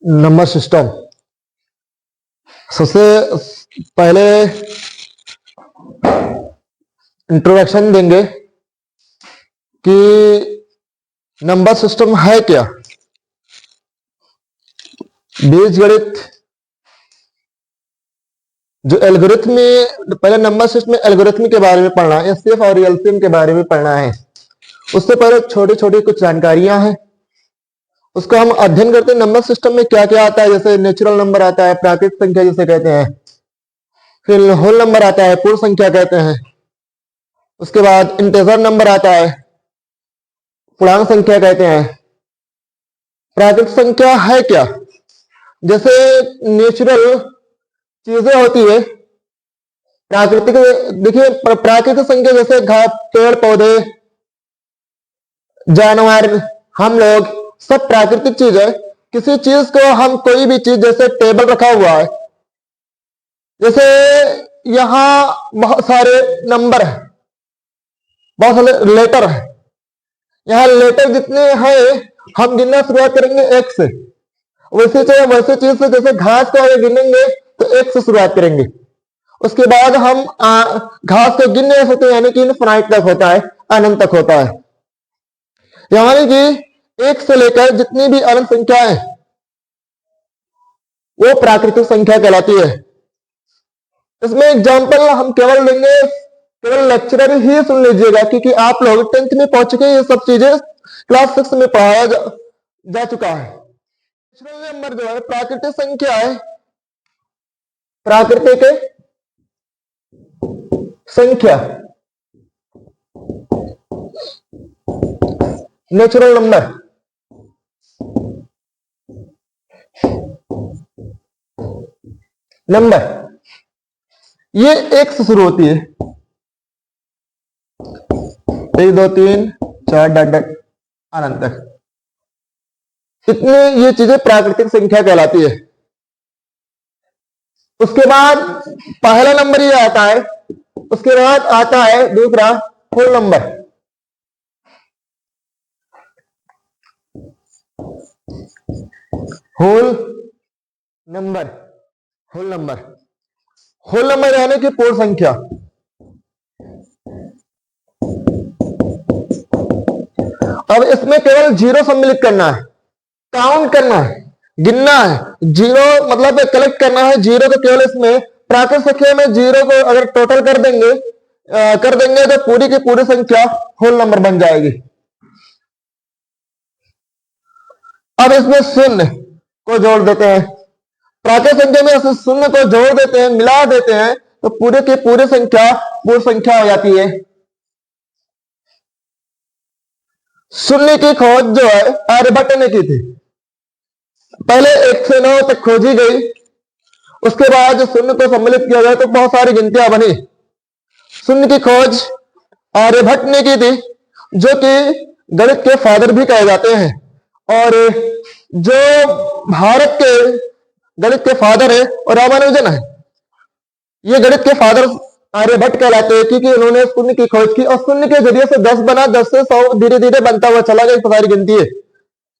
Number system. सबसे पहले introduction देंगे कि नंबर सिस्टम है क्या। बीजगणित जो एल्गोरिथम में, पहले नंबर सिस्टम में एल्गोरिथम के बारे में पढ़ना है, एचसीएफ और एलसीएम के बारे में पढ़ना है। उससे पहले छोटी छोटी कुछ जानकारियां हैं, उसको हम अध्ययन करते हैं। नंबर सिस्टम में क्या क्या आता है, जैसे नेचुरल नंबर आता है, प्राकृतिक संख्या जिसे कहते हैं, फिर होल नंबर आता है, पूर्ण संख्या कहते हैं। उसके बाद इंटीजर नंबर आता है, पूर्णांक संख्या कहते हैं। प्राकृतिक संख्या है क्या, जैसे नेचुरल चीजें होती है, प्राकृतिक। देखिए प्राकृतिक संख्या जैसे पेड़ पौधे, जानवर, हम लोग, सब प्राकृतिक चीज है। किसी चीज को हम, कोई भी चीज, जैसे टेबल रखा हुआ है, जैसे यहां बहुत सारे नंबर है, बहुत सारे लेटर है, यहां लेटर जितने हैं हम गिनना शुरुआत करेंगे एक से। वैसे चीज से जैसे घास को अगर गिनेंगे तो एक से शुरुआत करेंगे, उसके बाद हम घास को गिन नहीं सकते, यानी कि इनफिनाइट तक होता है, अनंत तक होता है। यानी कि एक से लेकर जितनी भी अनंत संख्या है वो प्राकृतिक संख्या कहलाती है। इसमें एग्जाम्पल हम केवल लेंगे, केवल लेक्चरर ही सुन लीजिएगा, क्योंकि आप लोग 10th में पहुंच चुके हैं, ये सब चीजें क्लास 6 में पढ़ाया जा चुका है। नेचुरल नंबर जो है प्राकृतिक संख्या है, प्राकृतिक संख्या, नेचुरल नंबर। नंबर ये एक से शुरू होती है, 1 2 3 4 डॉट अनंत तक। इतने ये चीजें प्राकृतिक संख्या कहलाती है। उसके बाद पहला नंबर ये आता है, उसके बाद आता है दूसरा whole number. Whole number, whole number, whole number यानी कि पूर्ण संख्या। अब इसमें केवल जीरो सम्मिलित करना है, काउंट करना है, गिनना है। जीरो मतलब कलेक्ट करना है, जीरो तो केवल इसमें प्राकृतिक संख्या में जीरो को अगर टोटल कर देंगे तो पूरी की पूरी संख्या होल नंबर बन जाएगी। अब इसमें शून्य को जोड़ देते हैं, प्राकृतिक संख्या में ऐसे शून्य को जोड़ देते हैं, मिला देते हैं, तो पूरे की पूरी संख्या पूर्ण संख्या हो जाती है। शून्य की खोज जो है आर्यभट्ट ने की थी। पहले 1 से 9 तक खोजी गई, उसके बाद जो शून्य को सम्मिलित किया गया तो बहुत सारी गिनतियां बनी। शून्य की खोज आर्यभट्ट ने की थी, जो कि गणित के फादर भी कहे जाते हैं। और जो भारत के गणित के फादर है और रामानुजन है, ये गणित के फादर आर्यभट्ट कहलाते हैं, क्योंकि उन्होंने शून्य की खोज की और शून्य के जरिए से 10 बना, 10 से 100 धीरे धीरे बनता हुआ चला गया, सारी गिनती है।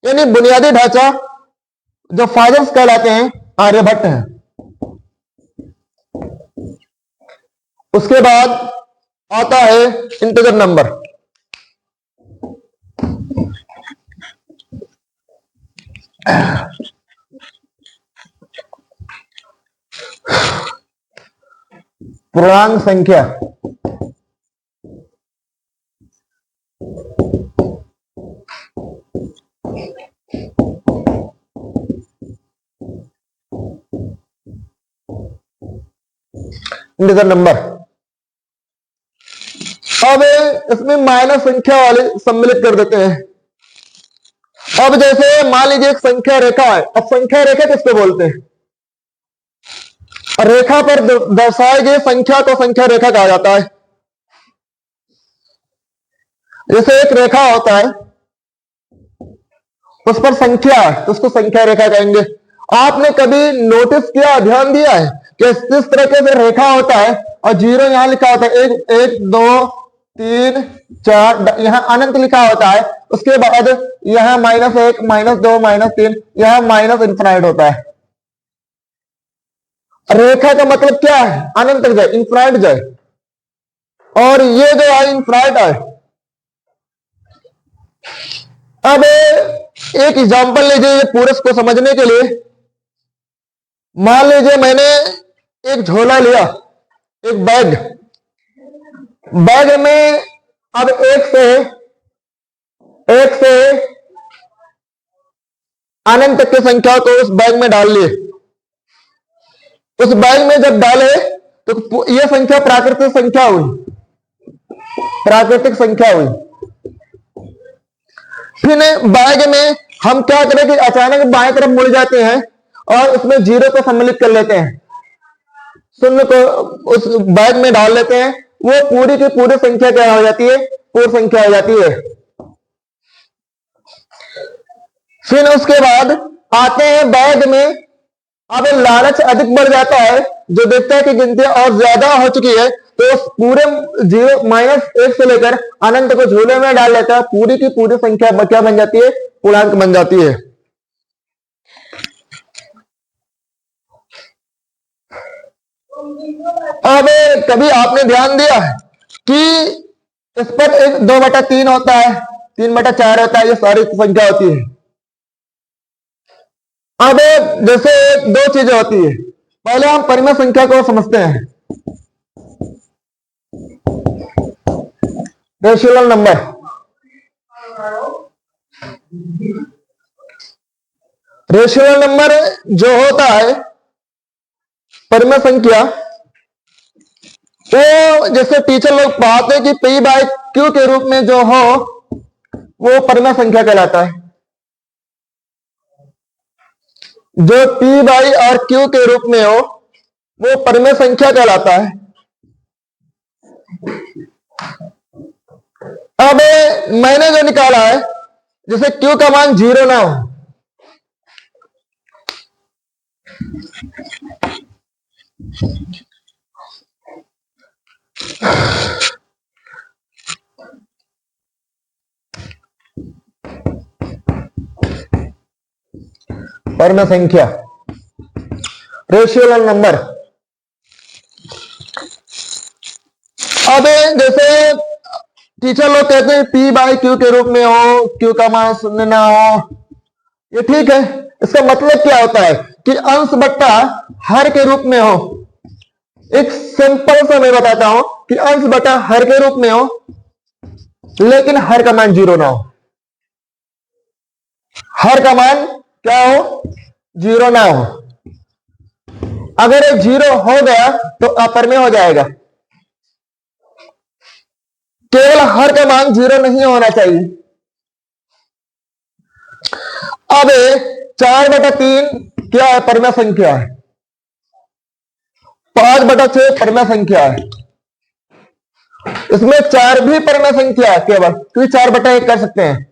यानी बुनियादी ढांचा जो फादर्स कहलाते हैं आर्यभट्ट हैं। उसके बाद आता है इंटीजर नंबर। पूर्णांक संख्या। Integer number. अब इसमें माइनस संख्या वाले सम्मिलित कर देते हैं। अब जैसे मान लीजिए एक संख्या रेखा है, अब संख्या रेखा किसको बोलते हैं? रेखा पर दर्शाई गई संख्या को संख्या रेखा कहा जाता है। जैसे एक रेखा होता है, उस पर संख्या है तो उसको संख्या रेखा कहेंगे। आपने कभी नोटिस किया, ध्यान दिया है कि इस तरह से रेखा होता है और जीरो यहां लिखा होता है, 1 1 2 3 4, यहां अनंत लिखा होता है, उसके बाद यहां -1 -2 -3, यहां माइनस इन्फिनाइट होता है। रेखा का मतलब क्या है? अनंत तक जाए, इन्फिनाइट जाए, और ये जो है इन्फिनाइट है। अब एक एग्जांपल लीजिए ये पूरे को समझने के लिए। मान लीजिए मैंने एक झोला लिया, एक बैग, बैग में अब एक से अनंत तक की संख्या को उस बैग में डाल लिए। उस बैग में जब डाले तो यह संख्या प्राकृतिक संख्या हुई, प्राकृतिक संख्या हुई। फिर बैग में हम क्या करें कि अचानक बाएं तरफ मुड़ जाते हैं और उसमें 0 को सम्मिलित कर लेते हैं, शून्य को उस बैग में डाल लेते हैं। वो पूरी की पूरी संख्या क्या हो जाती है? पूर्ण संख्या हो जाती है। फिर उसके बाद आते हैं बैग में। अब लालच अधिक बढ़ जाता है, जो देखता है कि गिनती और ज्यादा हो चुकी है, तो उस पूरे 0 -1 से लेकर अनंत को झोले में डाल लेता है। पूरी की पूरी संख्या क्या बन जाती है? पूर्णांक बन जाती है। अब कभी आपने ध्यान दिया है कि इस पर 2/3 होता है, 3/4 होता है, ये सारी संख्या होती है। अब जैसे 2 चीजें होती है। पहले हम परिमेय संख्या को समझते हैं, रेशनल नंबर। रेशनल नंबर जो होता है परिमेय संख्या, तो जैसे टीचर लोग पढ़ाते हैं कि P/Q के रूप में जो हो वो परिमेय संख्या कहलाता है। जो P/Q के रूप में हो वो परिमेय संख्या कहलाता है। अब मैंने जो निकाला है, जैसे Q का मान 0 ना हो, परिमेय संख्या, रेशियोनल नंबर। अब जैसे टीचर लोग कहते हैं P/Q के रूप में हो, Q का मान 0 ना हो, ये ठीक है। इसका मतलब क्या होता है कि अंश बट्टा हर के रूप में हो। एक सिंपल सा मैं बताता हूं कि अंश बटा हर के रूप में हो, लेकिन हर का मान 0 ना हो। हर का मान क्या हो? 0 ना हो। अगर ये 0 हो गया तो अपरिमेय हो जाएगा। केवल हर का मान 0 नहीं होना चाहिए। अब 4/3 क्या है? परिमेय संख्या है। 5/6 परिमेय संख्या है। इसमें 4 भी परिमेय संख्या है केवल, क्योंकि 4/1 कर सकते हैं।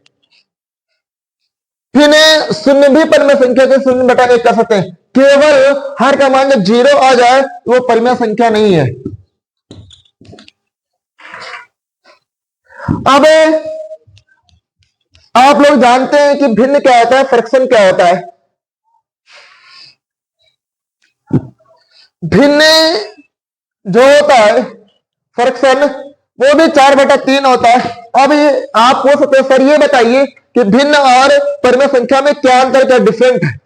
फिर 0 भी परिमेय संख्या के 0/1 कर सकते हैं। केवल हर का मान जब 0 आ जाए वो परिमेय संख्या नहीं है। अब आप लोग जानते हैं कि भिन्न क्या होता है, फ्रैक्शन क्या होता है। भिन्न जो होता है फ्रैक्शन, वो भी 4/3 होता है। अब आप पूछ सकते हैं सर ये बताइए कि भिन्न और परिमेय संख्या में क्या अंतर, क्या डिफरेंट है।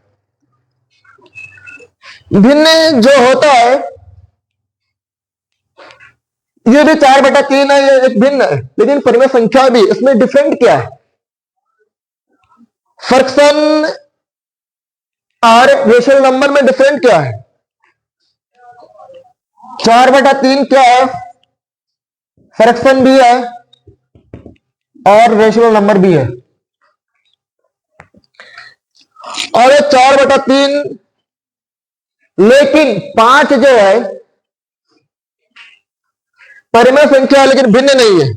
भिन्न जो होता है ये भी 4/3 है, ये एक भिन्न है, लेकिन परिमेय संख्या भी। इसमें डिफरेंट क्या है? फ्रैक्शन और रेशनल नंबर में डिफरेंट क्या है? 4/3 क्या है? फ्रैक्शन भी है और रेशनल नंबर भी है। और ये 4/3, लेकिन 5 जो है परिमेय संख्या है लेकिन भिन्न नहीं है,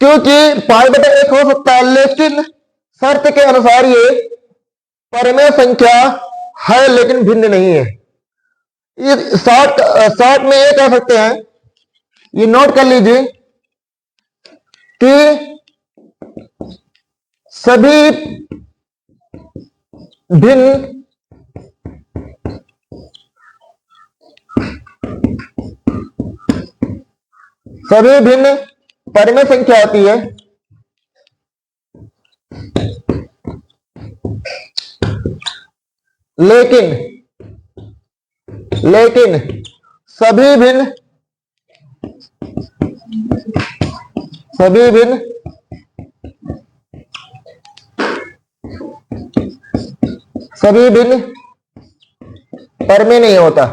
क्योंकि 5/1 हो सकता है, लेकिन शर्त के अनुसार ये परिमेय संख्या है लेकिन भिन्न नहीं है। शॉर्ट में ये कह सकते हैं, ये नोट कर लीजिए कि सभी भिन्न परिमेय संख्या होती है, लेकिन सभी भिन्न परिमेय नहीं होता।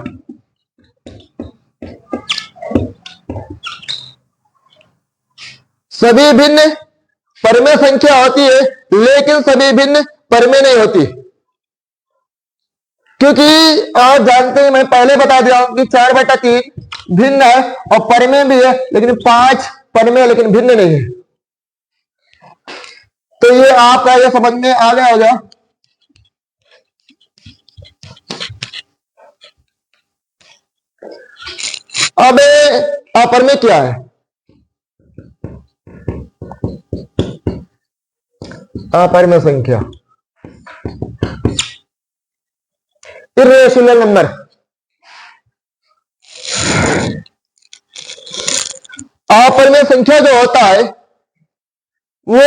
सभी भिन्न परिमेय संख्या होती है लेकिन सभी भिन्न परिमेय नहीं होती, क्योंकि आप जानते हैं, मैं पहले बता दिया हूं कि 4/3 भिन्न है और परिमेय भी है, लेकिन 5 परिमेय लेकिन भिन्न नहीं है। तो ये आपका ये समझ में आ गया होगा। अब अपरिमेय क्या है? अपरिमेय संख्या इर्रेशनल नंबर। अपरिमेय संख्या जो होता है वो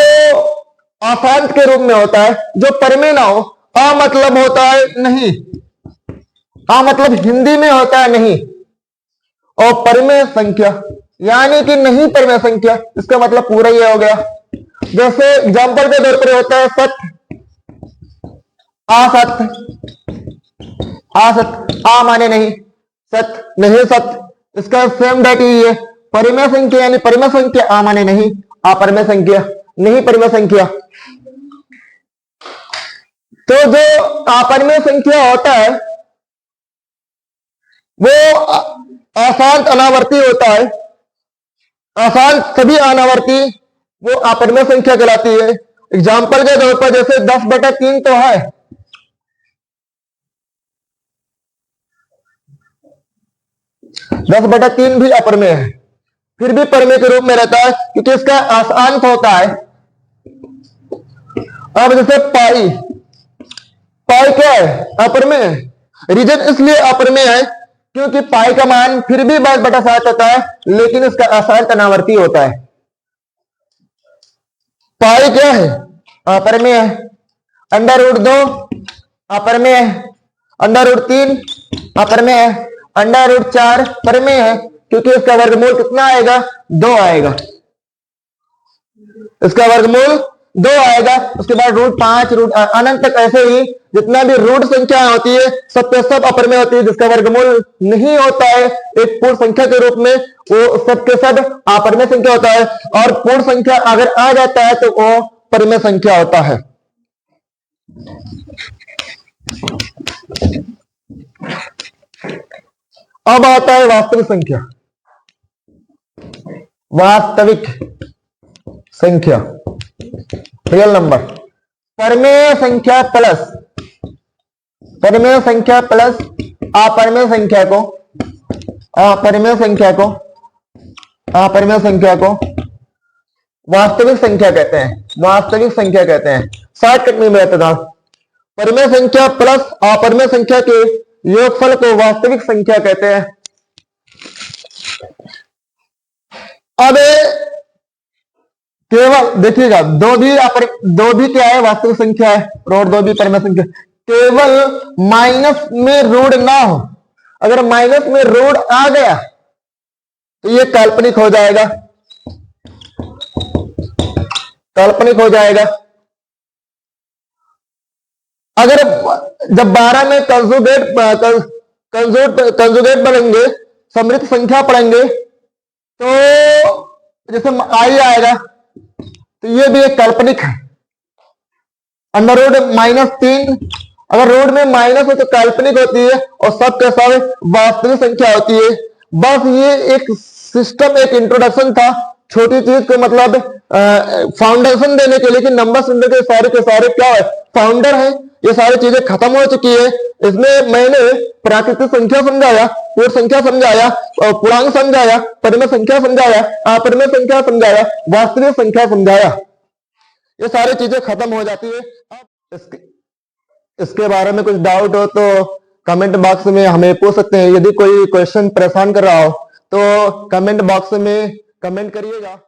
अशांत के रूप में होता है, जो परिमेय ना हो। अ मतलब होता है नहीं, अ मतलब हिंदी में होता है नहीं, और परिमेय संख्या यानी कि नहीं परिमेय संख्या, इसका मतलब पूरा ये हो गया। जैसे एग्जांपल के तौर पर होता है सत्य, असत्य, असत्य, आ माने नहीं, सत्य नहीं सत्य, इसका सेम डेट ही है। परिमेय संख्या यानी परिमेय संख्या, आ माने नहीं, अपरिमेय संख्या नहीं परिमेय संख्या। तो जो अपरिमेय संख्या होता है वो अशांत अनावर्ती होता है। अशांत सभी अनावर्ती वो अपरिमेय संख्या कहलाती है। एग्जाम्पल के तौर पर जैसे 10/3 तो है, 10/3 भी अपरिमेय है, फिर भी परिमेय के रूप में रहता है क्योंकि इसका अशांत होता है। अब जैसे पाई, पाई क्या है? अपरिमेय है। रीजन इसलिए अपरिमेय है क्योंकि पाई का मान फिर भी 12/7 होता है, लेकिन इसका अशांत अनावर्ती होता है। पाई क्या है? अपरिमेय है। √2 अपरिमेय है, √3 अपरिमेय है, √4 परिमेय है क्योंकि इसका वर्गमूल कितना आएगा? 2 आएगा, इसका वर्गमूल 2 आएगा। उसके बाद √5 अनंत तक, ऐसे ही जितना भी रूट संख्या होती है सब के सब अपरिमेय होती है, जिसका वर्गमूल नहीं होता है एक पूर्ण संख्या के रूप में, वो सब के सब अपरिमेय संख्या होता है। और पूर्ण संख्या अगर आ जाता है तो वो परिमेय संख्या होता है। अब आता है वास्तविक संख्या। वास्तविक संख्या रियल नंबर, परिमेय संख्या प्लस अपरिमेय संख्या को वास्तविक संख्या कहते हैं। शॉर्टकट में बता था, परिमेय संख्या प्लस अपरिमेय संख्या के योगफल को वास्तविक संख्या कहते हैं। अब केवल देखिएगा, दो भी क्या है? वास्तविक संख्या है, और 2 भी परिमेय संख्या। केवल माइनस में ऋण ना हो, अगर माइनस में ऋण आ गया तो ये काल्पनिक हो जाएगा, अगर जब 12 में कंजुगेट बनेंगे, समृद्ध संख्या पढ़ेंगे, तो जैसे आई आएगा तो ये भी एक काल्पनिक है। √-3 अगर रूट में माइनस हो तो काल्पनिक होती है, और सब के सब वास्तविक संख्या होती है। बस ये एक सिस्टम, एक इंट्रोडक्शन था छोटी चीज को, मतलब फाउंडेशन देने के लिए कि नंबर सिस्टम के सारे क्या है? फाउंडर है, ये सारी चीजें खत्म हो चुकी है। इसमें मैंने प्राकृतिक संख्या समझाया, पूर्ण संख्या समझाया, पूर्णांक समझाया, परिमेय संख्या समझाया, अपरिमेय संख्या समझाया, वास्तविक संख्या समझाया। ये सारी चीजें खत्म हो जाती है। अब इसके बारे में कुछ डाउट हो तो कमेंट बॉक्स में हमें पूछ सकते हैं। यदि कोई क्वेश्चन परेशान कर रहा हो तो कमेंट बॉक्स में कमेंट करिएगा।